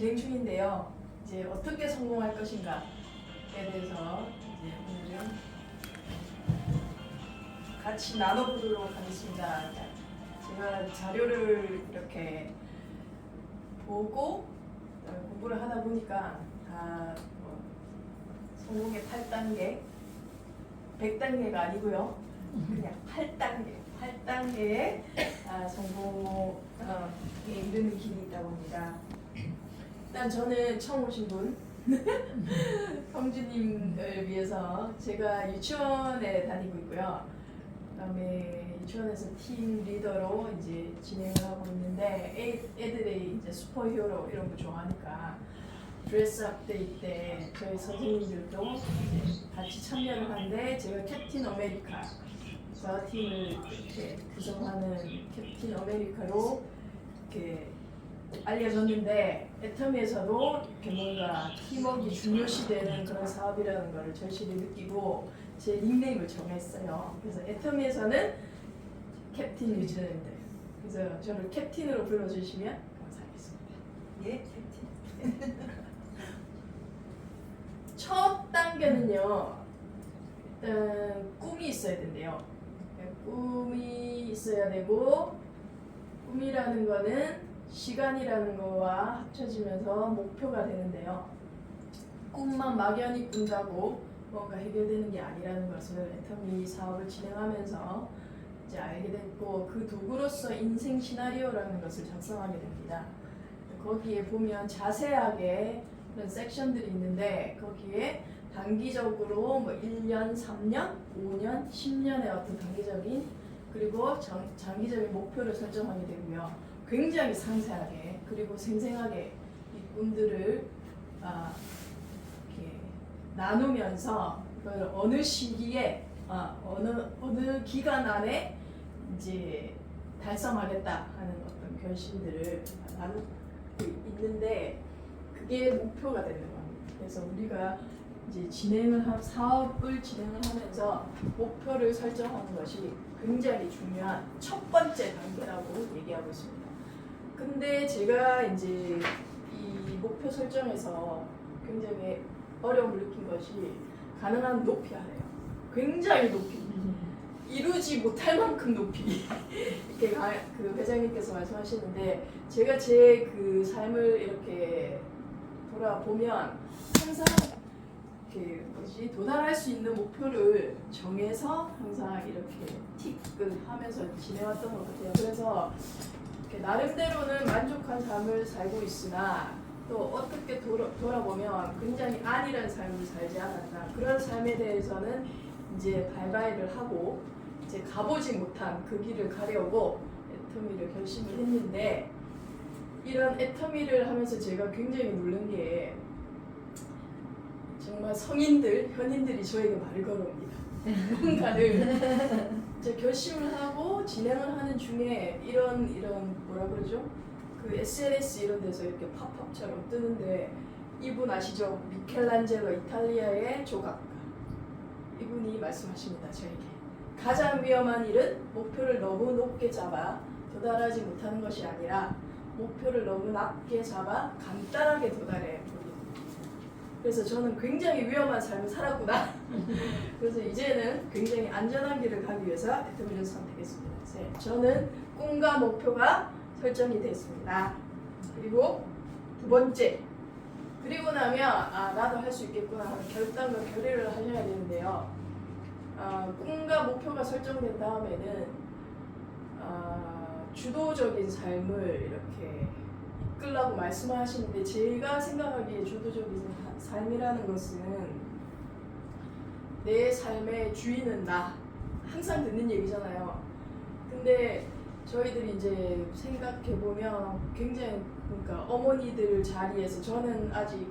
진행 중인데요. 이제 어떻게 성공할 것인가에 대해서 이제 오늘은 같이 나눠보도록 하겠습니다. 제가 자료를 이렇게 보고 공부를 하다 보니까 다 성공의 8단계, 100단계가 아니고요. 그냥 8단계의 성공에 이르는 길이 있다고 합니다. 일단 저는 처음 오신 분, 성주님을 위해서 제가 유치원에 다니고 있고요. 그다음에 유치원에서 팀 리더로 이제 진행을 하고 있는데 애들의 이제 슈퍼히어로 이런 거 좋아하니까 드레스업 데이 때 저희 선생님들도 같이 참여를 하는데 제가 캡틴 아메리카 저 팀을 이렇게 구성하는 캡틴 아메리카로 이렇게 알려졌는데 애터미에서도 이렇게 뭔가 팀워크가 중요시되는 그런 사업이라는 걸 절실히 느끼고 제 닉네임을 정했어요. 그래서 애터미에서는 캡틴 유즈랜드. 그래서 저를 캡틴으로 불러주시면 감사하겠습니다. 예, 캡틴. 첫 단계는요. 일단 꿈이 있어야 된대요. 꿈이 있어야 되고 꿈이라는 거는 시간이라는 거와 합쳐지면서 목표가 되는데요. 꿈만 막연히 꾼다고 뭔가 해결되는 게 아니라는 것을 애터미 사업을 진행하면서 이제 알게 됐고 그 도구로서 인생 시나리오라는 것을 작성하게 됩니다. 거기에 보면 자세하게 그런 섹션들이 있는데 거기에 단기적으로 뭐 1년, 3년, 5년, 10년의 어떤 단기적인 그리고 장기적인 목표를 설정하게 되고요. 굉장히 상세하게 그리고 생생하게 이 꿈들을 이렇게 나누면서 그걸 어느 시기에 어느 기간 안에 이제 달성하겠다 하는 어떤 결심들을 나누고 있는데 그게 목표가 되는 겁니다. 그래서 우리가 이제 사업을 진행을 하면서 목표를 설정하는 것이 굉장히 중요한 첫 번째 단계라고 얘기하고 있습니다. 근데 제가 이제 이 목표 설정에서 굉장히 어려움을 느낀 것이 가능한 높이 하래요. 굉장히 높이. 이루지 못할 만큼 높이. 이렇게 그 회장님께서 말씀하시는데 제가 제 그 삶을 이렇게 돌아보면 항상 도달할 수 있는 목표를 정해서 항상 이렇게 틱을 하면서 지내왔던 것 같아요. 그래서 이렇게 나름대로는 만족한 삶을 살고 있으나 또 어떻게 돌아보면 굉장히 안일한 삶을 살지 않았나 그런 삶에 대해서는 이제 발바이를 하고 이제 가보지 못한 그 길을 가려고 애터미를 결심을 했는데 이런 애터미를 하면서 제가 굉장히 놀란 게 정말 성인들, 현인들이 저에게 말을 걸어옵니다. 뭔가를 제가 결심을 하고 진행을 하는 중에 이런 뭐라 그러죠? 그 SNS 이런 데서 이렇게 팝업처럼 뜨는데 이분 아시죠? 미켈란젤로 이탈리아의 조각가. 이분이 말씀하십니다. 저에게. 가장 위험한 일은 목표를 너무 높게 잡아 도달하지 못하는 것이 아니라 목표를 너무 낮게 잡아 간단하게 도달해 버리는. 그래서 저는 굉장히 위험한 삶을 살았구나. 그래서 이제는 굉장히 안전한 길을 가기 위해서 애터미를 선택했습니다. 저는 꿈과 목표가 설정이 됐습니다. 그리고 두 번째, 그리고 나면 나도 할 수 있겠구나 하는 결단과 결의를 하셔야 되는데요. 꿈과 목표가 설정된 다음에는 주도적인 삶을 이렇게 이끌라고 말씀하시는데 제가 생각하기에 주도적인 삶이라는 것은 내 삶의 주인은 나. 항상 듣는 얘기잖아요. 근데 저희들이 이제 생각해보면 굉장히 그러니까 어머니들 자리에서 저는 아직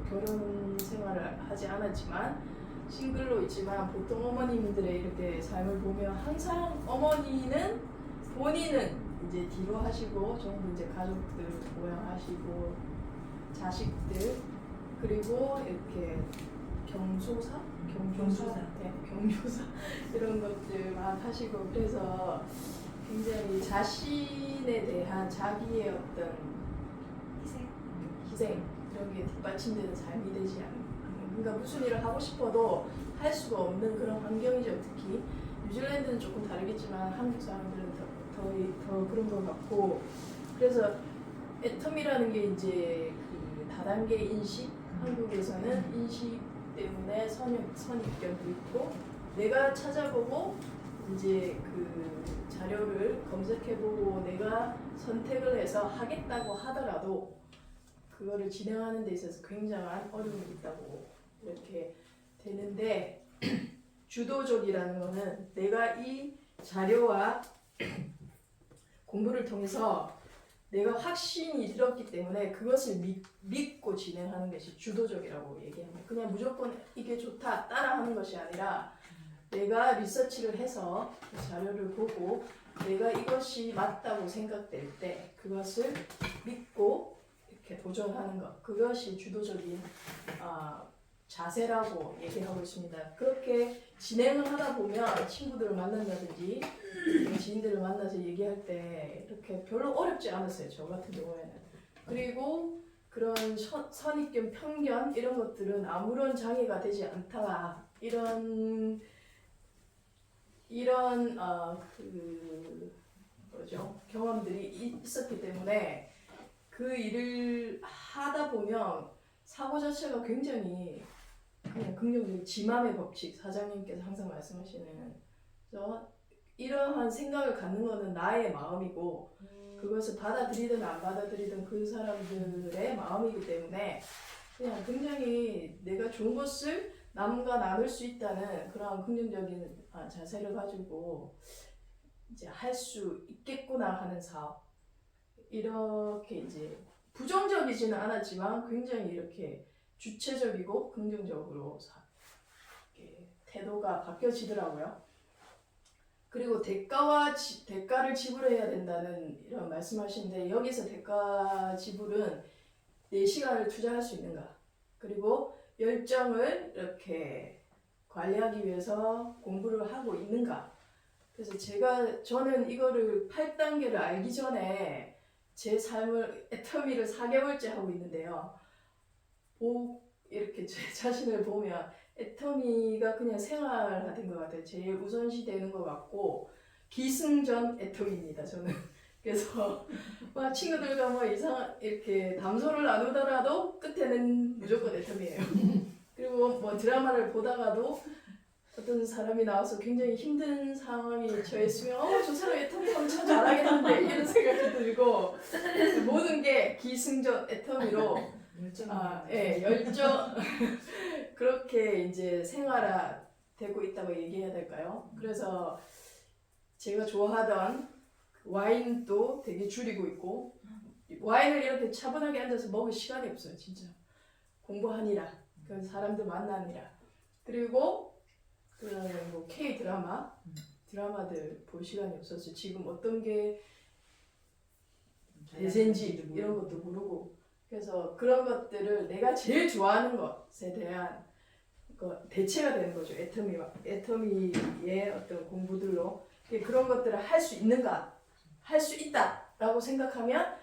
결혼 생활을 하지 않았지만 싱글로 있지만 보통 어머님들의 이렇게 삶을 보면 항상 어머니는 본인은 이제 뒤로 하시고 전부 이제 가족들 모양하시고 자식들 그리고 이렇게 경조사 네, 경조사 이런 것들 막 하시고 그래서 굉장히 자신에 대한 자기의 어떤 희생 이런 게 뒷받침되는 삶이 되지 않는, 그러니까 무슨 일을 하고 싶어도 할 수가 없는 그런 환경이죠. 특히 뉴질랜드는 조금 다르겠지만 한국 사람들은 더 그런 것 같고, 그래서 애텀이라는 게 이제 그 다단계 인식, 한국에서는 인식 때문에 선입견도 있고, 내가 찾아보고 이제 그 자료를 검색해보고 내가 선택을 해서 하겠다고 하더라도 그거를 진행하는 데 있어서 굉장한 어려움이 있다고 이렇게 되는데, 주도적이라는 거는 내가 이 자료와 공부를 통해서 내가 확신이 들었기 때문에 그것을 믿고 진행하는 것이 주도적이라고 얘기합니다. 그냥 무조건 이게 좋다 따라하는 것이 아니라 내가 리서치를 해서 그 자료를 보고 내가 이것이 맞다고 생각될 때 그것을 믿고 이렇게 도전하는 것, 그것이 주도적인 자세라고 얘기하고 있습니다. 그렇게 진행을 하다 보면 친구들을 만난다든지 지인들을 만나서 얘기할 때 이렇게 별로 어렵지 않았어요. 저 같은 경우에는. 그리고 그런 선입견, 편견 이런 것들은 아무런 장애가 되지 않다. 이런 경험들이 있었기 때문에 그 일을 하다 보면 사고 자체가 굉장히 그냥 긍정적인 지맘의 법칙, 사장님께서 항상 말씀하시는, 그래서 이러한 생각을 갖는 것은 나의 마음이고 그것을 받아들이든 안 받아들이든 그 사람들의 마음이기 때문에 그냥 굉장히 내가 좋은 것을 남과 나눌 수 있다는 그런 긍정적인 자세를 가지고 이제 할 수 있겠구나 하는 사업, 이렇게 이제 부정적이지는 않았지만 굉장히 이렇게 주체적이고 긍정적으로 이렇게 태도가 바뀌어지더라고요. 그리고 대가를 지불해야 된다는 이런 말씀하시는데, 여기서 대가 지불은 내 시간을 투자할 수 있는가, 그리고 열정을 이렇게 관리하기 위해서 공부를 하고 있는가. 그래서 저는 이거를 8단계를 알기 전에 제 삶을 애터미를 4개월째 하고 있는데요. 이렇게 제 자신을 보면 애터미가 그냥 생활화된 것 같아요. 제일 우선시 되는 것 같고, 기승전 애터미입니다, 저는. 그래서 막 친구들과 뭐 이렇게 담소를 나누더라도 끝에는 무조건 애터미예요. 그리고 뭐 드라마를 보다가도 어떤 사람이 나와서 굉장히 힘든 상황이 처했으면 저 사람 애터미 엄청 잘하겠는데 이런 생각이 들고, 모든 게 기승전 애터미로 열정 그렇게 이제 생활화되고 있다고 얘기해야 될까요? 그래서 제가 좋아하던 와인도 되게 줄이고 있고, 와인을 이렇게 차분하게 앉아서 먹을 시간이 없어요. 진짜 공부하니라, 그 사람들 만나니라. 그리고 뭐 K 드라마들 볼 시간이 없어서 지금 어떤 게 대세인지 이런 것도 모르고, 그래서 그런 것들을 내가 제일 좋아하는 것에 대한 대체가 되는 거죠. 애터미의 어떤 공부들로 그런 것들을 할 수 있는가, 할 수 있다라고 생각하면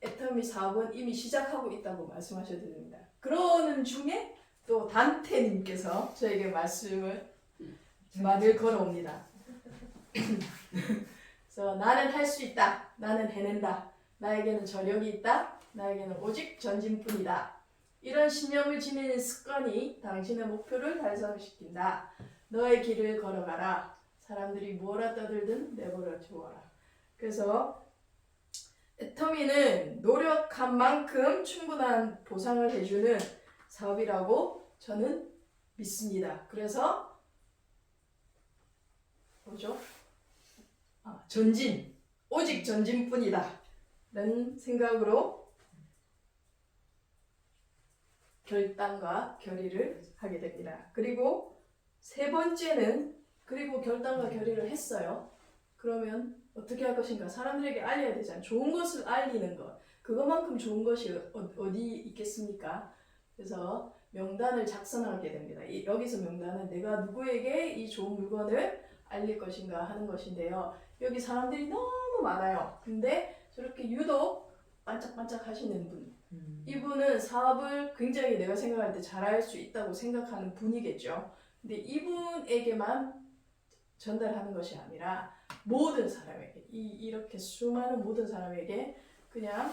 애터미 사업은 이미 시작하고 있다고 말씀하셔도 됩니다. 그러는 중에 또 단테님께서 저에게 말씀을 말을 걸어옵니다. 그래서 나는 할 수 있다, 나는 해낸다, 나에게는 저력이 있다, 나에게는 오직 전진뿐이다. 이런 신념을 지니는 습관이 당신의 목표를 달성시킨다. 너의 길을 걸어가라. 사람들이 뭐라 떠들든 내버려 두어라. 그래서 애터미는 노력한 만큼 충분한 보상을 해주는 사업이라고 저는 믿습니다. 그래서 뭐죠? 전진, 오직 전진뿐이다 라는 생각으로 결단과 결의를 하게 됩니다. 그리고 세 번째는, 그리고 결단과 결의를 했어요. 그러면 어떻게 할 것인가? 사람들에게 알려야 되잖아요. 좋은 것을 알리는 것, 그것만큼 좋은 것이 어디 있겠습니까? 그래서 명단을 작성하게 됩니다. 여기서 명단은 내가 누구에게 이 좋은 물건을 알릴 것인가 하는 것인데요. 여기 사람들이 너무 많아요. 근데 저렇게 유독 반짝반짝 하시는 분, 이분은 사업을 굉장히 내가 생각할 때 잘할 수 있다고 생각하는 분이겠죠. 근데 이분에게만 전달하는 것이 아니라 모든 사람에게 이렇게 수많은 모든 사람에게 그냥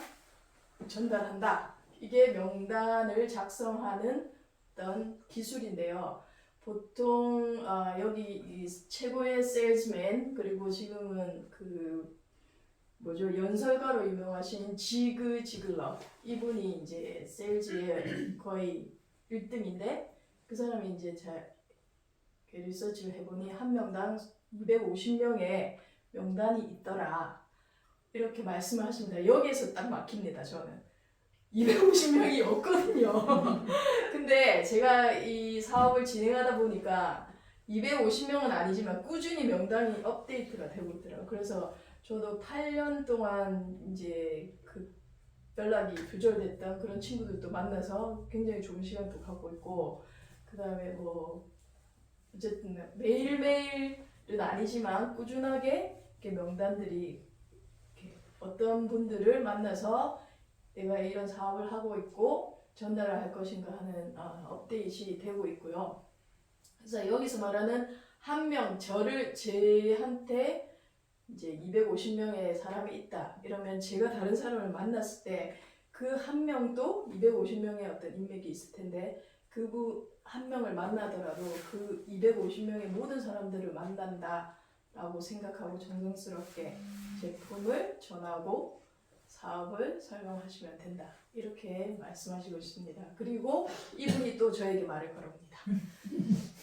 전달한다. 이게 명단을 작성하는 어떤 기술인데요. 보통 여기 이 최고의 세일즈맨 그리고 지금은 그 뭐죠 연설가로 유명하신 지그 지글러 이분이 이제 세일즈의 거의 1등인데 그 사람이 이제 잘 리서치를 해보니 한 명당 250명의 명단이 있더라 이렇게 말씀을 하십니다. 여기에서 딱 막힙니다. 저는 250명이 없거든요. 근데 제가 이 사업을 진행하다 보니까 250명은 아니지만 꾸준히 명단이 업데이트가 되고 있더라고요. 그래서 저도 8년 동안 이제 그 연락이 두절됐던 그런 친구들도 만나서 굉장히 좋은 시간도 갖고 있고 그 다음에 뭐 어쨌든 매일매일은 아니지만 꾸준하게 이렇게 명단들이 이렇게 어떤 분들을 만나서 내가 이런 사업을 하고 있고 전달을 할 것인가 하는 업데이트이 되고 있고요. 그래서 여기서 말하는 한 명, 제한테 이제 250명의 사람이 있다. 이러면 제가 다른 사람을 만났을 때 그 한 명도 250명의 어떤 인맥이 있을 텐데 그 한 명을 만나더라도 그 250명의 모든 사람들을 만난다라고 생각하고 정성스럽게 제품을 전하고 사업을 설명하시면 된다. 이렇게 말씀하시고 있습니다. 그리고 이분이 또 저에게 말을 걸어옵니다.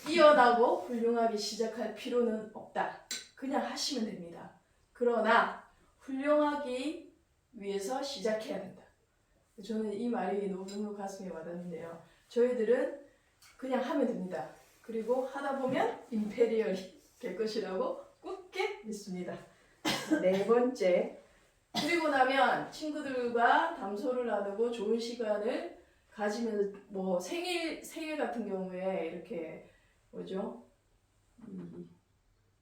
뛰어나고 훌륭하게 시작할 필요는 없다. 그냥 하시면 됩니다. 그러나 훌륭하기 위해서 시작해야 된다. 저는 이 말이 너무 가슴에 와닿는데요. 저희들은 그냥 하면 됩니다. 그리고 하다 보면 임페리얼이 될 것이라고 굳게 믿습니다. 네 번째, 그리고 나면 친구들과 담소를 나누고 좋은 시간을 가지면서 뭐 생일 같은 경우에 이렇게 뭐죠?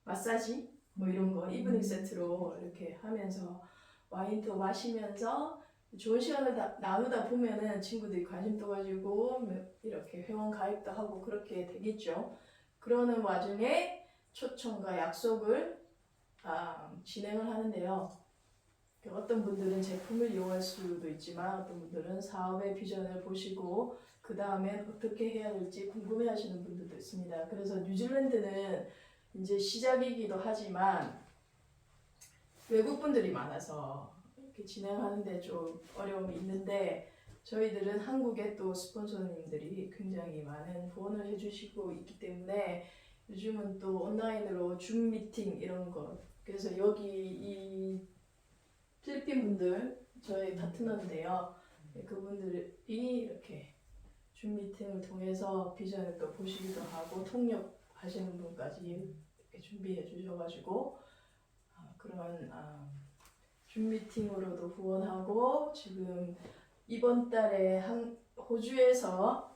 마사지 뭐 이런 거 이브닝 세트로 이렇게 하면서 와인도 마시면서 좋은 시간을 나누다 보면은 친구들이 관심도 가지고 이렇게 회원 가입도 하고 그렇게 되겠죠. 그러는 와중에 초청과 약속을 진행을 하는데요. 어떤 분들은 제품을 이용할 수도 있지만 어떤 분들은 사업의 비전을 보시고 그 다음엔 어떻게 해야 될지 궁금해 하시는 분들도 있습니다. 그래서 뉴질랜드는 이제 시작이기도 하지만 외국 분들이 많아서 이렇게 진행하는데 좀 어려움이 있는데 저희들은 한국에 또 스폰서님들이 굉장히 많은 후원을 해주시고 있기 때문에 요즘은 또 온라인으로 줌 미팅 이런 거 그래서 여기 이 필리핀 분들 저희 파트너인데요. 그분들이 이렇게 줌 미팅을 통해서 비전을 또 보시기도 하고 통역하시는 분까지 이렇게 준비해 주셔가지고 그런 줌 미팅으로도 후원하고 지금 이번 달에 호주에서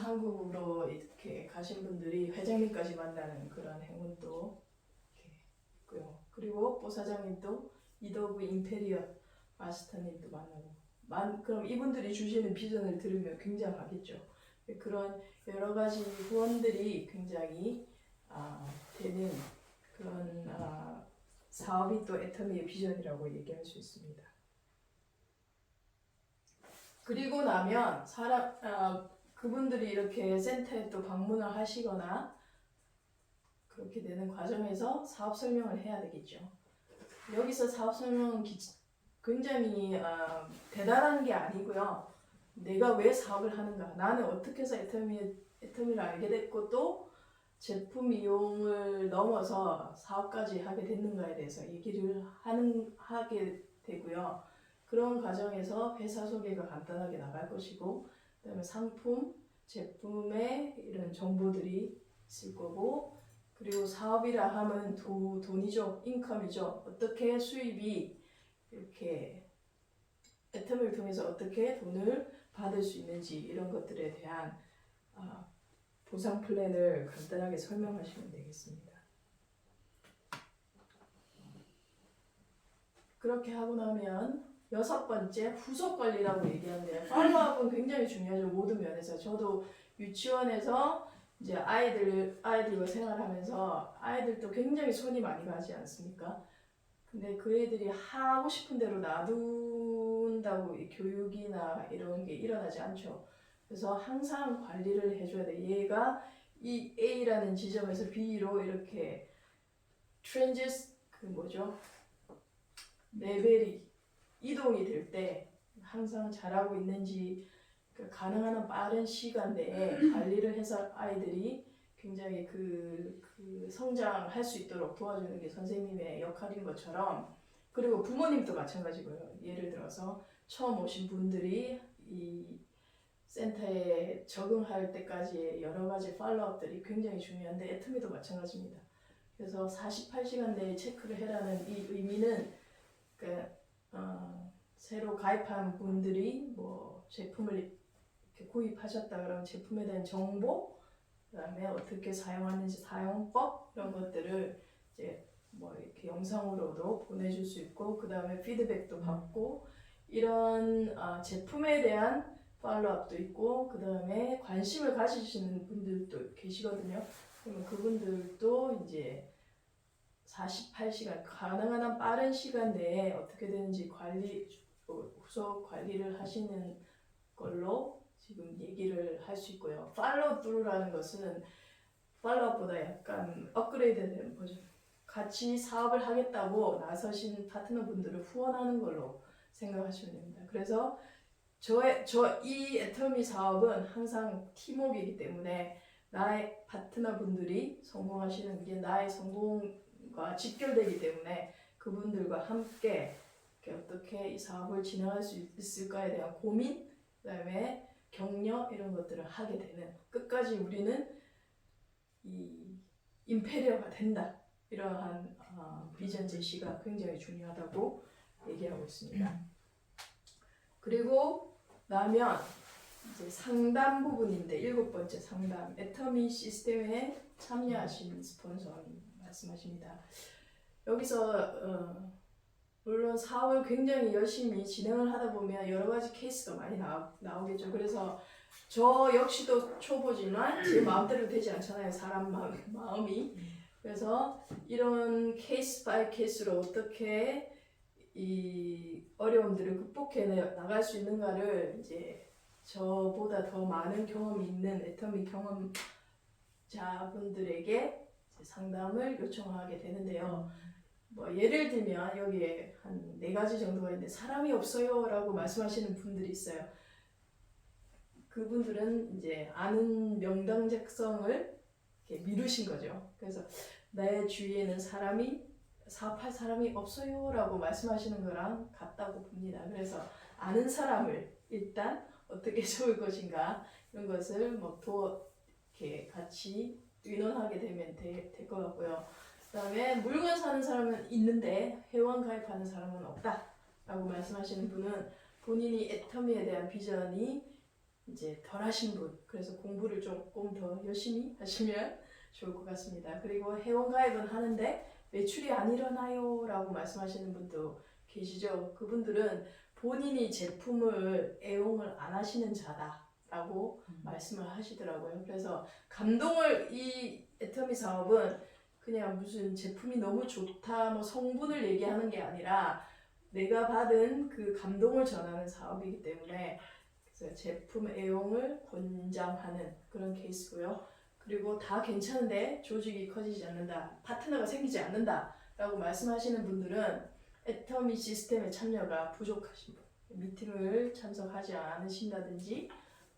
한국으로 이렇게 가신 분들이 회장님까지 만나는 그런 행운도 이렇게 있고요. 그리고 보 사장님도 이더브 임페리어 마스터님도 만나고 그럼 이분들이 주시는 비전을 들으면 굉장하겠죠. 그런 여러 가지 후원들이 굉장히 되는 그런 사업이 또 애터미의 비전이라고 얘기할 수 있습니다. 그리고 나면 그분들이 이렇게 센터에 또 방문을 하시거나 그렇게 되는 과정에서 사업 설명을 해야 되겠죠. 여기서 사업 설명은 굉장히 대단한 게 아니고요. 내가 왜 사업을 하는가, 나는 어떻게 해서 애터미를 알게 됐고 또 제품 이용을 넘어서 사업까지 하게 됐는가에 대해서 얘기를 하게 되고요. 그런 과정에서 회사 소개가 간단하게 나갈 것이고 그다음에 상품, 제품의 이런 정보들이 있을 거고 그리고 사업이라 하면 돈이죠. 인컴이죠. 어떻게 수입이 이렇게 애터미를 통해서 어떻게 돈을 받을 수 있는지 이런 것들에 대한 보상 플랜을 간단하게 설명하시면 되겠습니다. 그렇게 하고 나면 6번째 후속 관리라고 얘기하는데요. 팔로우업은 굉장히 중요하죠. 모든 면에서. 저도 유치원에서 이제 아이들과 생활하면서 아이들도 굉장히 손이 많이 가지 않습니까? 근데 그 애들이 하고 싶은 대로 놔둔다고 이 교육이나 이런 게 일어나지 않죠. 그래서 항상 관리를 해줘야 돼. 얘가 이 A라는 지점에서 B로 이렇게 그 뭐죠? 레벨이 이동이 될 때 항상 잘하고 있는지 가능한 한 빠른 시간 내에 관리를 해서 아이들이 굉장히 그 성장할 수 있도록 도와주는 게 선생님의 역할인 것처럼, 그리고 부모님도 마찬가지고요. 예를 들어서 처음 오신 분들이 이 센터에 적응할 때까지의 여러 가지 팔로우업들이 굉장히 중요한데 애터미도 마찬가지입니다. 그래서 48시간 내에 체크를 해라는 이 의미는 새로 가입한 분들이 뭐 제품을 이렇게 구입하셨다 그러면 제품에 대한 정보, 그다음에 어떻게 사용하는지 사용법 이런 것들을 이제 뭐 이렇게 영상으로도 보내줄 수 있고, 그다음에 피드백도 받고 이런 제품에 대한 팔로우업도 있고, 그다음에 관심을 가지시는 분들도 계시거든요. 그러면 그분들도 이제 48시간 가능한 한 빠른 시간 내에 어떻게 되는지 후속 관리를 하시는 걸로 지금 얘기를 할 수 있고요. 팔로우 스루라는 것은 팔로우업보다 약간 업그레이드된 버전. 같이 사업을 하겠다고 나서신 파트너분들을 후원하는 걸로 생각하시면 됩니다. 그래서 이 애터미 사업은 항상 팀워크이기 때문에 나의 파트너분들이 성공하시는 게 나의 성공과 직결되기 때문에 그분들과 함께 어떻게 이 사업을 진행할 수 있을까에 대한 고민, 그다음에 격려 이런 것들을 하게 되는, 끝까지 우리는 이 임페리어가 된다, 이러한 비전 제시가 굉장히 중요하다고 얘기하고 있습니다. 그리고 나면 이제 상담 부분인데 7번째 상담, 애터미 시스템에 참여하신 스폰서님 말씀하십니다. 여기서 물론 사업을 굉장히 열심히 진행을 하다 보면 여러 가지 케이스가 많이 나오겠죠. 그래서 저 역시도 초보지만 제 마음대로 되지 않잖아요. 사람 마음이. 그래서 이런 케이스 바이 케이스로 어떻게 이 어려움들을 극복해 나갈 수 있는가를 이제 저보다 더 많은 경험이 있는 애터미 경험자분들에게 상담을 요청하게 되는데요. 뭐 예를 들면 여기에 한 4가지 정도가 있는데, 사람이 없어요 라고 말씀하시는 분들이 있어요. 그분들은 이제 아는 명당 작성을 이렇게 미루신 거죠. 그래서 내 주위에는 사업할 사람이 없어요 라고 말씀하시는 거랑 같다고 봅니다. 그래서 아는 사람을 일단 어떻게 좋을 것인가 이런 것을 이렇게 같이 의논하게 되면 될 것 같고요. 그 다음에 물건 사는 사람은 있는데 회원 가입하는 사람은 없다 라고 말씀하시는 분은 본인이 애터미에 대한 비전이 이제 덜 하신 분, 그래서 공부를 조금 더 열심히 하시면 좋을 것 같습니다. 그리고 회원 가입은 하는데 매출이 안 일어나요 라고 말씀하시는 분도 계시죠. 그분들은 본인이 제품을 애용을 안 하시는 자다 라고 말씀을 하시더라고요. 그래서 이 애터미 사업은 그냥 무슨 제품이 너무 좋다 뭐 성분을 얘기하는 게 아니라 내가 받은 그 감동을 전하는 사업이기 때문에, 그래서 제품 애용을 권장하는 그런 케이스고요. 그리고 다 괜찮은데 조직이 커지지 않는다, 파트너가 생기지 않는다 라고 말씀하시는 분들은 애터미 시스템의 참여가 부족하신 분, 미팅을 참석하지 않으신다든지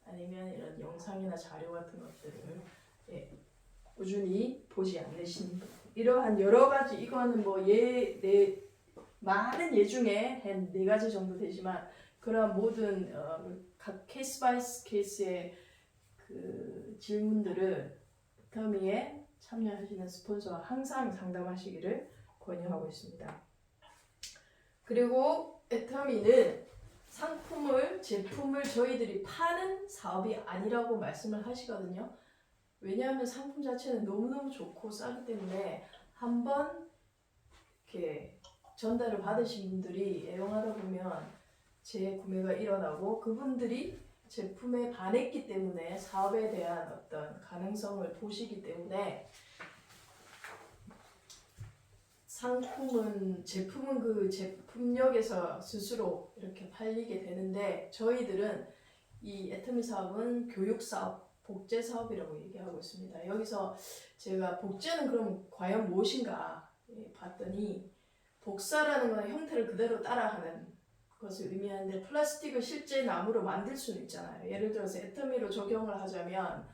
아니면 이런 영상이나 자료 같은 것들을 꾸준히 보지 않으신 분, 이러한 여러 가지, 이거는 뭐 많은 예 중에 한 4가지 정도 되지만 그런 모든 각 케이스 바이 케이스의 그 질문들을 애터미에 참여하시는 스폰서와 항상 상담하시기를 권유하고 있습니다. 그리고 애터미는 제품을 저희들이 파는 사업이 아니라고 말씀을 하시거든요. 왜냐하면 상품 자체는 너무너무 좋고 싸기 때문에 한번 이렇게 전달을 받으신 분들이 애용하다 보면 재구매가 일어나고 그분들이 제품에 반했기 때문에 사업에 대한 어떤 가능성을 보시기 때문에 제품은 그 제품력에서 스스로 이렇게 팔리게 되는데 저희들은 이 애터미 사업은 교육 사업, 복제 사업이라고 얘기하고 있습니다. 여기서 제가 복제는 그럼 과연 무엇인가 봤더니 복사라는 건 형태를 그대로 따라하는 것을 의미하는데 플라스틱을 실제 나무로 만들 수는 있잖아요. 예를 들어서 애터미로 적용을 하자면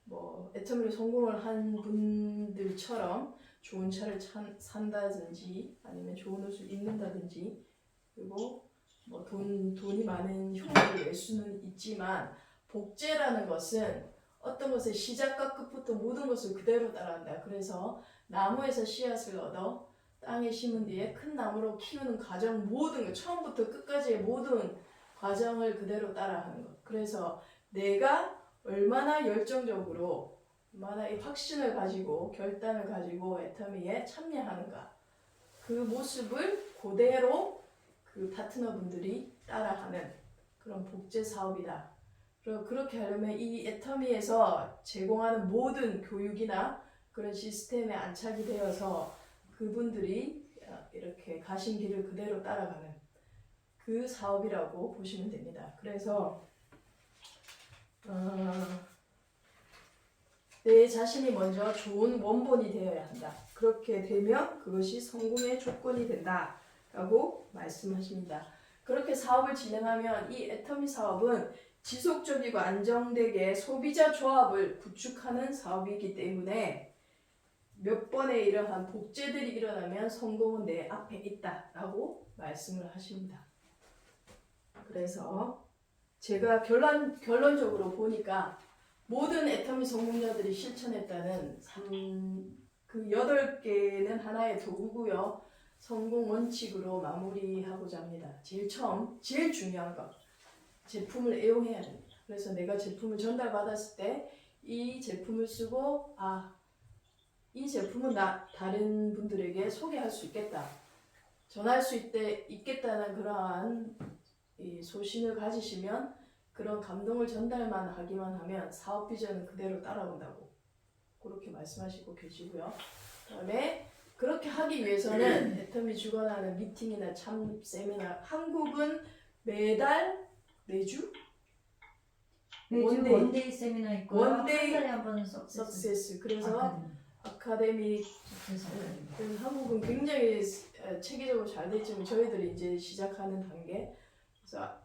뭐 애터미로 성공을 한 분들처럼 좋은 차를 산다든지 아니면 좋은 옷을 입는다든지 그리고 뭐 돈이 많은 흉내를 낼 수는 있지만 복제라는 것은 어떤 것의 시작과 끝부터 모든 것을 그대로 따라한다. 그래서 나무에서 씨앗을 얻어 땅에 심은 뒤에 큰 나무로 키우는 과정 모든 것 처음부터 끝까지의 모든 과정을 그대로 따라하는 것. 그래서 내가 얼마나 열정적으로 얼마나 이 확신을 가지고 결단을 가지고 애터미에 참여하는가 그 모습을 그대로 그 파트너분들이 따라하는 그런 복제 사업이다. 그리고 그렇게 하려면 이 애터미에서 제공하는 모든 교육이나 그런 시스템에 안착이 되어서 그분들이 이렇게 가신 길을 그대로 따라가는 그 사업이라고 보시면 됩니다. 그래서 내 자신이 먼저 좋은 원본이 되어야 한다. 그렇게 되면 그것이 성공의 조건이 된다 라고 말씀하십니다. 그렇게 사업을 진행하면 이 애터미 사업은 지속적이고 안정되게 소비자 조합을 구축하는 사업이기 때문에 몇 번의 이러한 복제들이 일어나면 성공은 내 앞에 있다 라고 말씀을 하십니다. 그래서 제가 결론적으로 보니까 모든 애터미 성공자들이 실천했다는 그 8개는 하나의 도구고요. 성공 원칙으로 마무리하고자 합니다. 제일 중요한 것. 제품을 애용해야 됩니다. 그래서 내가 제품을 전달받았을 때 이 제품을 쓰고 이 제품은 다른 분들에게 소개할 수 있겠다. 전할 수 있겠다는 그러한 이 소신을 가지시면 그런 감동을 전달만 하기만 하면 사업 비전은 그대로 따라온다고 그렇게 말씀하시고 계시고요. 그다음에 그렇게 하기 위해서는 애터미 주관하는 미팅이나 참 세미나 한국은 매주 원데이 세미나 있고 한 달에 한 번 석세스 그래서 아카데미 한국은 굉장히 체계적으로 잘 됐지만 저희들이 이제 시작하는 단계 그래서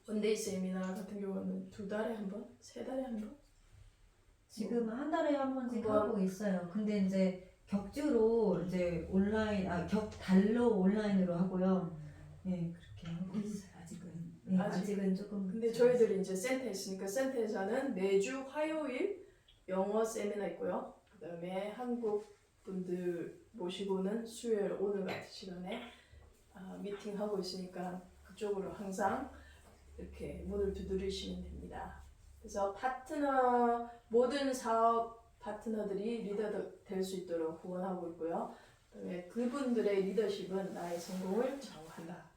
원데이 세미나 같은 경우는 2달에 한 번? 3달에 한 번? 지금 한 달에 한 번씩 하고 있어요. 근데 이제 격주로 이제 격달로 온라인으로 하고요. 네, 그렇게 하고 있어요. 아직은 조금. 근데 저희들이 이제 센터에 있으니까 센터에서는 매주 화요일 영어 세미나 있고요. 그다음에 한국 분들 모시고는 수요일 오늘 같은 시간에 미팅하고 있으니까 그쪽으로 항상 이렇게 문을 두드리시면 됩니다. 그래서 모든 사업 파트너들이 리더 될 수 있도록 후원하고 있고요. 그다음에 그분들의 리더십은 나의 성공을 좌우한다.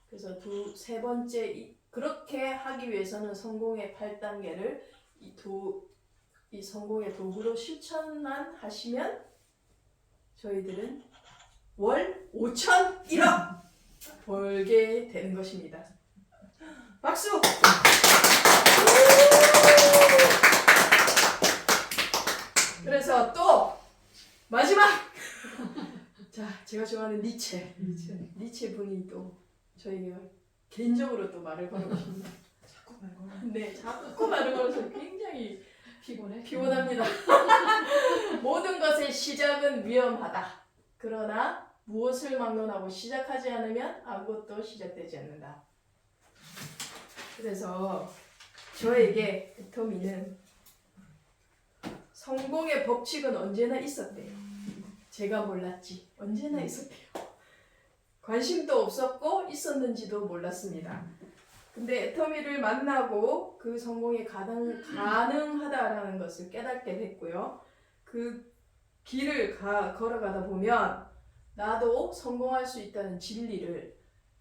그래서 세 번째 그렇게 하기 위해서는 성공의 8단계를 이 성공의 도구로 실천만 하시면 저희들은 월 5,001억 벌게 되는 것입니다. 박수! 그래서 또 마지막! 자, 제가 좋아하는 니체 분이 또 저에게 개인적으로 또 말을 걸어주십니다. 자꾸 말을 걸어서 굉장히 피곤합니다. 모든 것의 시작은 위험하다. 그러나 무엇을 막론하고 시작하지 않으면 아무것도 시작되지 않는다. 그래서 저에게 애터미는 성공의 법칙은 언제나 있었대요. 제가 몰랐지. 언제나 있었대요. 관심도 없었고 있었는지도 몰랐습니다. 근데 애터미를 만나고 그 성공이 가능하다라는 것을 깨닫게 됐고요. 그 길을 걸어가다 보면 나도 성공할 수 있다는 진리를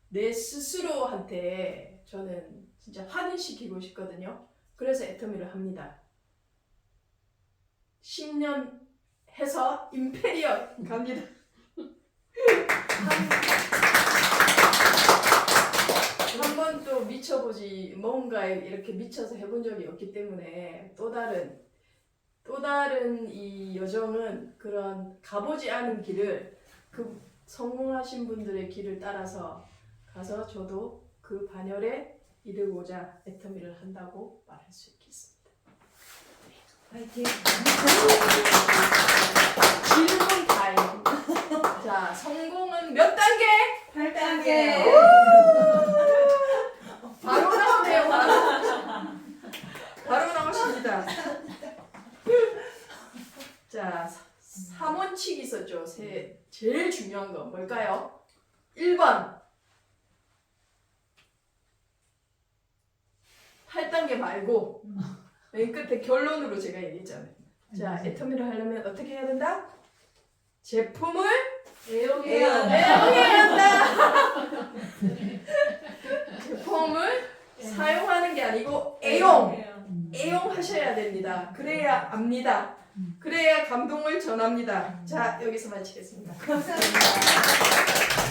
내 스스로한테 저는 진짜 확인시키고 싶거든요. 그래서 애터미를 합니다. 10년 해서 임페리얼 갑니다. 한 번도 미쳐보지 뭔가에 이렇게 미쳐서 해본 적이 없기 때문에 또 다른 이 여정은 그런 가보지 않은 길을 그 성공하신 분들의 길을 따라서 가서 저도 그 반열에 이르고자 애터미를 한다고 말할 수 있겠습니다. 파이팅. 질문 타임. 자, 성공은 몇 단계? 8단계. 바로 나오네요. 바로 나오십니다. 자, 3원칙 있었죠. 제일 중요한 건 뭘까요? 1번 8단계 말고 맨 끝에 결론으로 제가 얘기했잖아요. 자, 애터미를 하려면 어떻게 해야 된다? 제품을 애용해야 한다. 제품을 사용하는 게 아니고 애용하셔야 됩니다. 그래야 압니다. 그래야 감동을 전합니다. 자, 여기서 마치겠습니다. 감사합니다.